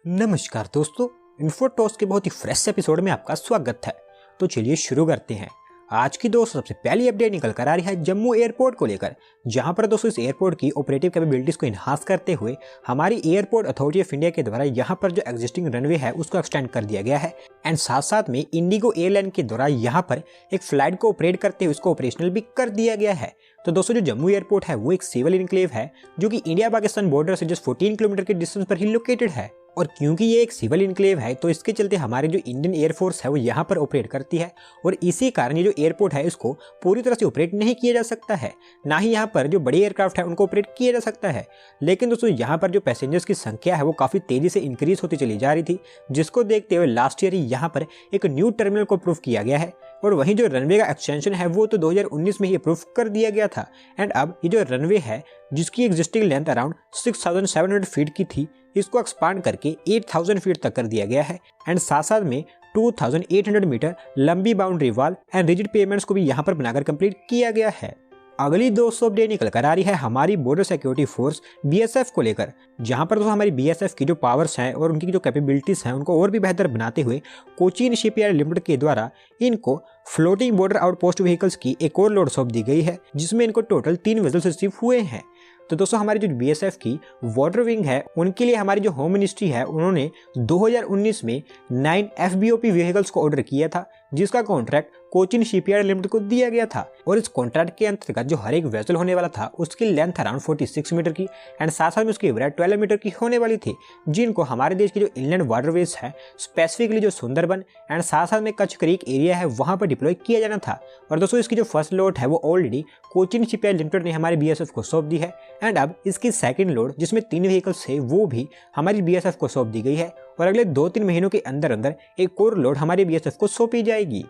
नमस्कार दोस्तों, इन्फोटॉस के बहुत ही फ्रेश एपिसोड में आपका स्वागत है। तो चलिए शुरू करते हैं। आज की दोस्तों सबसे पहली अपडेट निकल कर आ रही है जम्मू एयरपोर्ट को लेकर, जहां पर दोस्तों इस एयरपोर्ट की ऑपरेटिव कैपेबिलिटीज को इन्हांस करते हुए हमारी एयरपोर्ट अथॉरिटी ऑफ इंडिया के द्वारा यहां पर जो एग्जिस्टिंग रनवे है उसको एक्सटेंड कर दिया गया है। एंड साथ साथ में इंडिगो एयरलाइन के द्वारा यहां पर एक फ्लाइट को ऑपरेट करते हुए उसको ऑपरेशनल भी कर दिया गया है। तो दोस्तों जो जम्मू एयरपोर्ट है वो एक सिविल इनक्लेव है जो कि इंडिया पाकिस्तान बॉर्डर से जस्ट 14 किलोमीटर के डिस्टेंस पर ही लोकेटेड है। और क्योंकि ये एक सिविल इनक्लेव है तो इसके चलते हमारी जो इंडियन एयरफोर्स है वो यहाँ पर ऑपरेट करती है, और इसी कारण ये जो एयरपोर्ट है इसको पूरी तरह से ऑपरेट नहीं किया जा सकता है। ना ही यहाँ पर जो बड़े एयरक्राफ्ट है उनको ऑपरेट किया जा सकता है। लेकिन दोस्तों यहाँ पर जो पैसेंजर्स की संख्या है वो काफ़ी तेज़ी से इंक्रीज होती चली जा रही थी, जिसको देखते हुए लास्ट ईयर ही यहाँ पर एक न्यू टर्मिनल को अप्रूव किया गया है। और वहीं जो रनवे का एक्सटेंशन है वो तो 2019 में ही अप्रूव कर दिया गया था। एंड अब ये जो रनवे है जिसकी एग्जिस्टिंग लेंथ अराउंड 6700 फीट की थी, इसको एक्सपांड करके 8000 फीट तक कर दिया गया है। एंड साथ साथ में 2800 मीटर लंबी boundary wall and rigid payments को भी यहाँ पर बनाकर कंप्लीट किया गया है। अगली 200 अपडेट निकल कर आ रही है हमारी बॉर्डर सिक्योरिटी फोर्स बीएसएफ को लेकर, जहां पर तो हमारी बीएसएफ की जो पावर्स हैं और उनकी जो कैपेबिलिटीज हैं उनको और भी बेहतर बनाते हुए कोचीन शिपयार्ड लिमिटेड के द्वारा इनको फ्लोटिंग बॉर्डर आउटपोस्ट व्हीकल्स की एक और लोड सौंप दी गई है, जिसमें इनको टोटल 3 वेसल्स रिसीव हुए हैं। तो दोस्तों हमारी जो बीएसएफ की वाटर विंग है उनके लिए हमारी जो होम मिनिस्ट्री है उन्होंने 2019 में 9 एफबीओपी व्हीकल्स को ऑर्डर किया था, जिसका कॉन्ट्रैक्ट कोचीन शिपयार्ड लिमिटेड को दिया गया था। और इस कॉन्ट्रैक्ट के अंतर्गत जो हर एक वेसल होने वाला था उसकी लेंथ अराउंड 46 मीटर की एंड साथ साथ में उसकी एवरेज 12 मीटर की होने वाली थी, जिनको हमारे देश की जो इनलैंड वाटरवेज है स्पेसिफिकली जो सुंदरबन एंड साथ साथ में कच्छ क्रीक एरिया है वहां पर डिप्लॉय किया जाना था। और दोस्तों इसकी जो फर्स्ट लोड है वो ऑलरेडी कोचीन शिपयार्ड लिमिटेड ने हमारे बीएसएफ को सौंप दी है। एंड अब इसकी सेकंड लोड जिसमें 3 व्हीकल्स थे वो भी हमारी बीएसएफ को सौंप दी गई है, और अगले 2-3 महीनों के अंदर अंदर एक और लोड हमारे बीएसएफ को सौंपी जाएगी।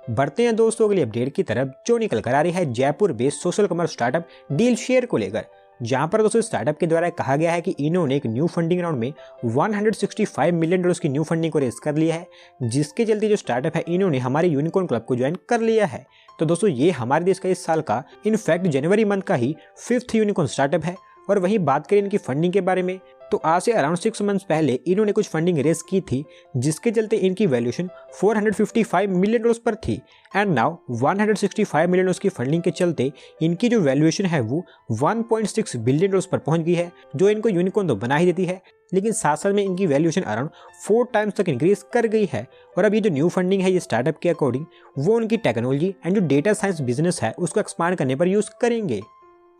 बढ़ते हैं दोस्तों अगली अपडेट की तरफ, जो निकल कर आ रही है Jaipur based social commerce startup deal share को लेकर, जहां पर दोस्तों स्टार्टअप के द्वारा कहा गया है कि इन्होंने एक न्यू फंडिंग राउंड में $165 मिलियन की न्यू फंडिंग को रेज कर लिया है, जिसके चलते जो स्टार्टअप है इन्होंने हमारे यूनिकॉर्न क्लब को ज्वाइन कर लिया है। तो दोस्तों ये हमारे देश का इस साल का इनफैक्ट जनवरी मंथ का ही 5th यूनिकॉर्न स्टार्टअप है। और वहीं बात करें इनकी फंडिंग के बारे में तो आज से अराउंड 6 मंथ्स पहले इन्होंने कुछ फंडिंग रेज की थी, जिसके चलते इनकी वैल्यूएशन $455 मिलियन पर थी। एंड नाउ 165 मिलियन की फंडिंग के चलते इनकी जो वैल्यूएशन है वो 1.6 बिलियन पर पहुंच गई है, जो इनको यूनिकॉर्न तो बना ही देती है, लेकिन साथ साथ में इनकी वैल्यूएशन अराउंड 4 टाइम्स तक इंक्रीज कर गई है। और अब ये जो न्यू फंडिंग है ये स्टार्टअप के अकॉर्डिंग वो उनकी टेक्नोलॉजी एंड जो डेटा साइंस बिजनेस है उसको एक्सपांड करने पर यूज करेंगे।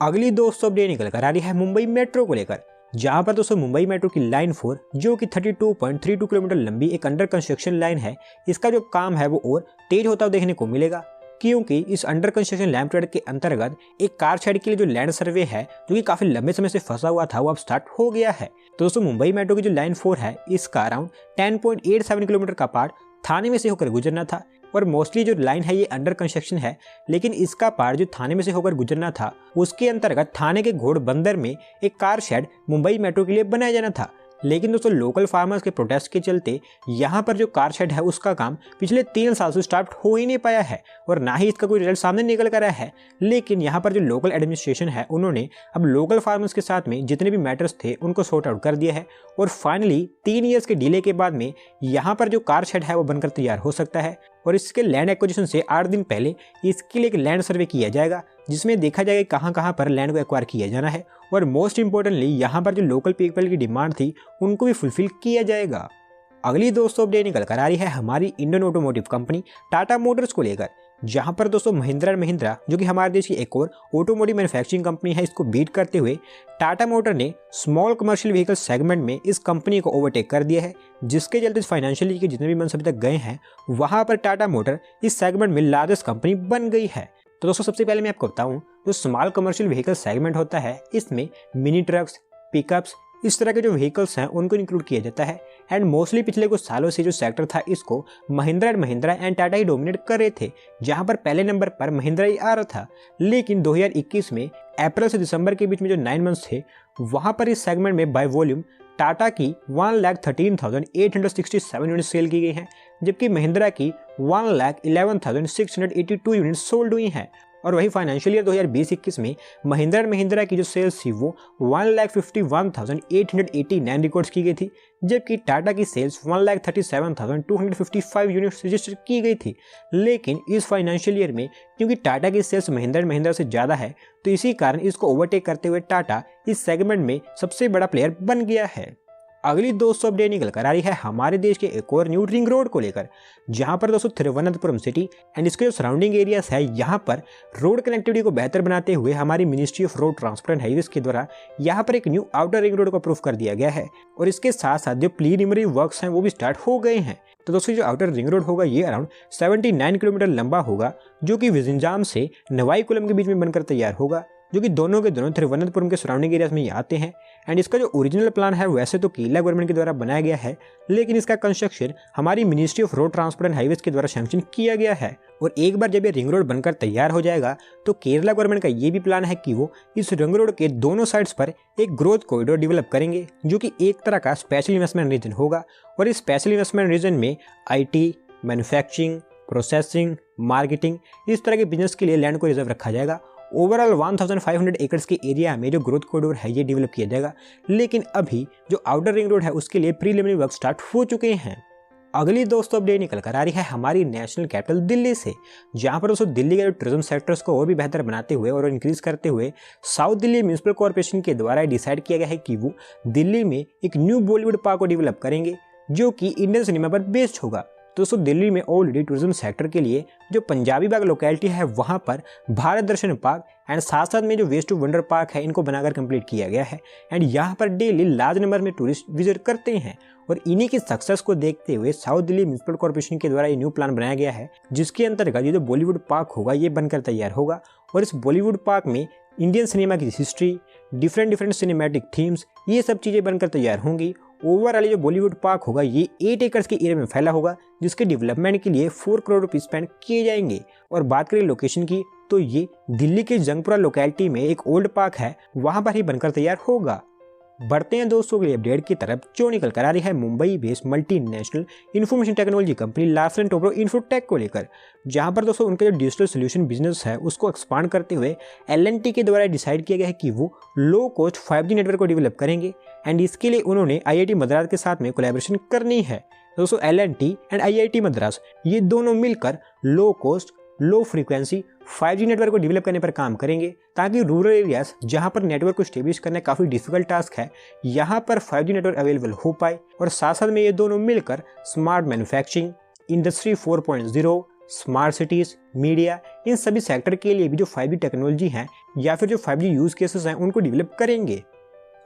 अगली 200 अपडेट निकल कर आ रही है मुंबई मेट्रो को लेकर, जहां पर दोस्तों मुंबई मेट्रो की लाइन 4 जो कि 32.32 किलोमीटर लंबी एक अंडर कंस्ट्रक्शन लाइन है, इसका जो काम है वो और तेज होता हुआ देखने को मिलेगा, क्योंकि इस अंडर कंस्ट्रक्शन लाइन प्रोजेक्ट के अंतर्गत एक कार शेड के लिए जो लैंड सर्वे है जो कि काफी लंबे समय से फंसा हुआ था वो अब स्टार्ट हो गया है। तो दोस्तों मुंबई मेट्रो की जो लाइन 4 है इसका अराउंड 10.87 किलोमीटर का पार्ट थाने में से होकर गुजरना था, और मोस्टली जो लाइन है ये अंडर कंस्ट्रक्शन है, लेकिन इसका पार्ट जो थाने में से होकर गुजरना था उसके अंतर्गत थाने के घोड़बंदर में एक कार शेड मुंबई मेट्रो के लिए बनाया जाना था। लेकिन दोस्तों लोकल फार्मर्स के प्रोटेस्ट के चलते यहाँ पर जो कार शेड है उसका काम पिछले 3 साल से स्टार्ट हो ही नहीं पाया है, और ना ही इसका कोई रिजल्ट सामने निकल कर आया है। लेकिन यहाँ पर जो लोकल एडमिनिस्ट्रेशन है उन्होंने अब लोकल फार्मर्स के साथ में जितने भी मैटर्स थे उनको सॉर्ट आउट कर दिया है, और फाइनली 3 ईयर्स के डिले के बाद में यहाँ पर जो कार शेड है वो बनकर तैयार हो सकता है। और इसके लैंड एक्विजिशन से 8 दिन पहले इसके लिए एक लैंड सर्वे किया जाएगा, जिसमें देखा जाएगा कहाँ पर लैंड को एक्वायर किया जाना है, और मोस्ट इंपॉर्टेंटली यहाँ पर जो लोकल पीपल की डिमांड थी उनको भी फुलफिल किया जाएगा। अगली 200 अपडेट निकल कर आ रही है हमारी Indian automotive company Tata Motors को लेकर, जहां पर दोस्तों महिंद्रा एंड महिंद्रा जो कि हमारे देश की एक और ऑटोमोटिव मैन्युफैक्चरिंग कंपनी है, इसको बीट करते हुए टाटा मोटर ने स्मॉल कमर्शियल व्हीकल सेगमेंट में इस कंपनी को ओवरटेक कर दिया है, जिसके चलते फाइनेंशियली के जितने भी मंथ्स अभी तक गए हैं वहां पर टाटा मोटर इस सेगमेंट में लार्जेस्ट कंपनी बन गई है। तो दोस्तों सबसे पहले मैं आपको बताऊं, जो स्मॉल कमर्शियल व्हीकल सेगमेंट होता है इसमें मिनी ट्रक्स, पिकअप्स, इस तरह के जो व्हीकल्स हैं उनको इंक्लूड किया जाता है। एंड मोस्टली पिछले कुछ सालों से जो सेक्टर था इसको Mahindra and Tata he dominate कर रहे थे, जहां पर पहले नंबर पर महिंद्रा ही आ रहा था। लेकिन 2021 में अप्रैल से दिसंबर के बीच में जो 9 मंथ्स थे वहां पर इस सेगमेंट में बाय वॉल्यूम टाटा की 1,13,867 यूनिट सेल की गई हैं, जबकि महिंद्रा की 1,11,682 यूनिट सोल्ड हुई हैं। और वही फाइनेंशियल ईयर 2020-21 में महिंद्रा एंड महिंद्रा की जो सेल्स थी वो 1,51,889 रिकॉर्ड्स की गई थी, जबकि टाटा की सेल्स 1,37,255 यूनिट्स रजिस्टर की गई थी। लेकिन इस फाइनेंशियल ईयर में क्योंकि टाटा की सेल्स महिंद्रा एंड महिंद्रा से ज़्यादा है, तो इसी कारण इसको ओवरटेक करते हुए टाटा इस सेगमेंट में सबसे बड़ा प्लेयर बन गया है। अगली दोस्तों अपडेट निकल कर आ रही है हमारे देश के एक और न्यू रिंग रोड को लेकर, जहां पर दोस्तों तिरुवनंतपुरम सिटी एंड इसके जो सराउंडिंग एरियाज है, यहां पर रोड कनेक्टिविटी को बेहतर बनाते हुए हमारी ministry of road transport and highways के द्वारा यहां पर एक न्यू आउटर रिंग रोड को अप्रूव कर दिया गया है और इसके साथ साथ जो प्रीलिमिनरी वर्क्स हैं वो भी स्टार्ट हो गए हैं। तो दोस्तों जो आउटर रिंग रोड होगा ये अराउंड 79 किलोमीटर लंबा होगा, जो कि विजिंजाम से नवाईकुलम के बीच में बनकर तैयार होगा, जो कि दोनों के दोनों तिरुवनंतपुरम के सराउंडिंग एरियाज में ही आते हैं। एंड इसका जो ओरिजिनल प्लान है वैसे तो केरला गवर्नमेंट के द्वारा बनाया गया है, लेकिन इसका कंस्ट्रक्शन हमारी ministry of road transport and highways के द्वारा सैंक्शन किया गया है। और एक बार जब ये रिंग रोड बनकर तैयार हो जाएगा तो केरला गवर्नमेंट का ये भी प्लान है कि वो इस रिंग रोड के दोनों साइड्स पर एक ग्रोथ कॉरिडोर डेवलप करेंगे, जो कि एक तरह का स्पेशल इन्वेस्टमेंट रीजन होगा। और इस स्पेशल इन्वेस्टमेंट रीजन में IT, मैन्युफैक्चरिंग, प्रोसेसिंग, मार्केटिंग, इस तरह के बिजनेस के लिए लैंड को रिजर्व रखा जाएगा। ओवरऑल 1500 एकड़्स के एरिया में जो ग्रोथ कॉरिडोर है ये डेवलप किया जाएगा। लेकिन अभी जो आउटर रिंग रोड है उसके लिए प्रीलिमिनरी वर्क स्टार्ट हो चुके हैं। अगली दोस्तों अपडेट निकल कर आ रही है हमारी नेशनल कैपिटल दिल्ली से, जहां पर दोस्तों दिल्ली के जो टूरिज्म सेक्टर्स को और भी बेहतर बनाते हुए और इंक्रीज करते हुए साउथ दिल्ली म्यूनिसिपल कॉर्पोरेशन के द्वारा डिसाइड किया गया है कि वो दिल्ली में एक न्यू बॉलीवुड पार्क को डेवलप करेंगे, जो कि इंडियन सिनेमा पर बेस्ड होगा। दोस्तों दिल्ली में ऑलरेडी टूरिज्म सेक्टर के लिए जो पंजाबी बाग लोकेलिटी है वहाँ पर भारत दर्शन पार्क एंड साथ साथ में जो वेस्ट टू वंडर पार्क है इनको बनाकर कंप्लीट किया गया है। एंड यहाँ पर डेली लार्ज नंबर में टूरिस्ट विजिट करते हैं और इन्हीं की सक्सेस को देखते हुए साउथ दिल्ली म्यूनिसिपल कॉर्पोरेशन के द्वारा ये न्यू प्लान बनाया गया है, जिसके अंतर्गत ये जो बॉलीवुड पार्क होगा ये बनकर तैयार होगा। और इस बॉलीवुड पार्क में इंडियन सिनेमा की हिस्ट्री, डिफरेंट सिनेमैटिक थीम्स, ये सब चीज़ें बनकर तैयार होंगी। ओवरऑल जो बॉलीवुड पार्क होगा ये 8 एकड़ के एरिया में फैला होगा, जिसके डेवलपमेंट के लिए 4 करोड़ रुपये स्पेंड किए जाएंगे। और बात करें लोकेशन की तो ये दिल्ली के जंगपुरा लोकेलिटी में एक ओल्ड पार्क है, वहां पर ही बनकर तैयार होगा। बढ़ते हैं दोस्तों के अपडेट की तरफ, जो निकल कर आ रही है Mumbai based multinational information technology company Larsen and Toubro infotech को लेकर, जहां पर दोस्तों उनका जो डिजिटल सोल्यूशन बिजनेस है उसको एक्सपांड करते हुए L&T के द्वारा डिसाइड किया गया है कि वो लो कॉस्ट 5G नेटवर्क को डेवलप करेंगे। एंड इसके लिए उन्होंने IIT मद्रास के साथ में कोलैबोरेशन करनी है। दोस्तों L&T एंड IIT मद्रास ये दोनों मिलकर low cost low frequency 5G network को डेवलप करने पर काम करेंगे, ताकि रूरल एरियाज जहां पर नेटवर्क को स्टेब्लिश करना काफ़ी डिफिकल्ट टास्क है, यहां पर 5G नेटवर्क अवेलेबल हो पाए। और साथ साथ में ये दोनों मिलकर smart manufacturing, industry 4.0, smart cities, media, इन सभी सेक्टर के लिए भी जो 5G टेक्नोलॉजी है या फिर जो 5G यूज़ केसेस हैं उनको डेवलप करेंगे।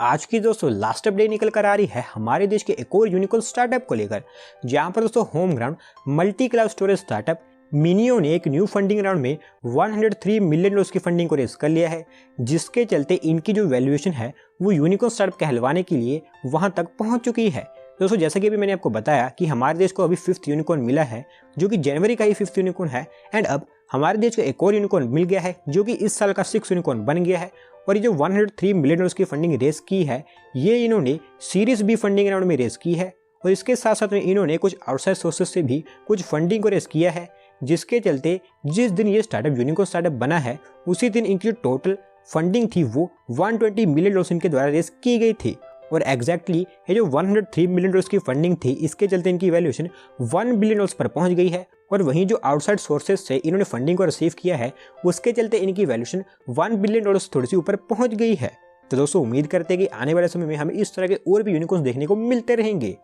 आज की दोस्तों लास्ट अपडेट निकल कर आ रही है हमारे देश के एक और यूनिकॉर्न स्टार्टअप को लेकर, जहां पर दोस्तों home ground multi cloud storage startup MinIO ने एक न्यू फंडिंग राउंड में 103 मिलियन डॉलर्स की फंडिंग को रेज कर लिया है, जिसके चलते इनकी जो वैल्यूएशन है वो यूनिकॉर्न स्टार्टअप कहलवाने के लिए वहां तक पहुंच चुकी है। दोस्तों जैसा कि अभी मैंने आपको बताया कि हमारे देश को अभी 5th यूनिकॉर्न मिला है, जो कि जनवरी का ही 5th यूनिकॉर्न है। एंड अब हमारे देश को एक और यूनिकॉर्न मिल गया है, जो कि इस साल का 6th यूनिकॉर्न बन गया है। और ये जो 103 मिलियन डॉलर्स की फंडिंग रेज की है ये इन्होंने सीरीज बी फंडिंग राउंड में रेज की है। और इसके साथ साथ में इन्होंने कुछ आउटसाइड सोर्सेज से भी कुछ फंडिंग को रेज किया है, जिसके चलते जिस दिन ये स्टार्टअप यूनिकॉर्न स्टार्टअप बना है उसी दिन इनकी जो टोटल फंडिंग थी वो 120 मिलियन डॉलर्स इनके द्वारा रेज की गई थी। और एग्जैक्टली ये जो 103 मिलियन डॉलर्स की फंडिंग थी इसके चलते इनकी वैल्यूएशन 1 बिलियन डॉलर्स पर पहुंच गई है। और वहीं जो आउटसाइड सोर्सेज से इन्होंने फंडिंग को रिसीव किया है उसके चलते इनकी वैल्यूएशन 1 बिलियन डॉलर्स थोड़ी सी ऊपर पहुंच गई है। तो दोस्तों उम्मीद करते हैं कि आने वाले समय में हमें इस तरह के और भी यूनिकॉर्न्स देखने को मिलते रहेंगे।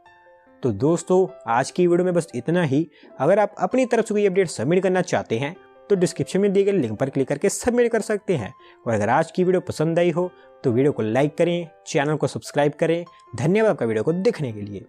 तो दोस्तों आज की वीडियो में बस इतना ही। अगर आप अपनी तरफ से कोई अपडेट सबमिट करना चाहते हैं तो डिस्क्रिप्शन में दिए गए लिंक पर क्लिक करके सबमिट कर सकते हैं। और अगर आज की वीडियो पसंद आई हो तो वीडियो को लाइक करें, चैनल को सब्सक्राइब करें। धन्यवाद आपका वीडियो को देखने के लिए।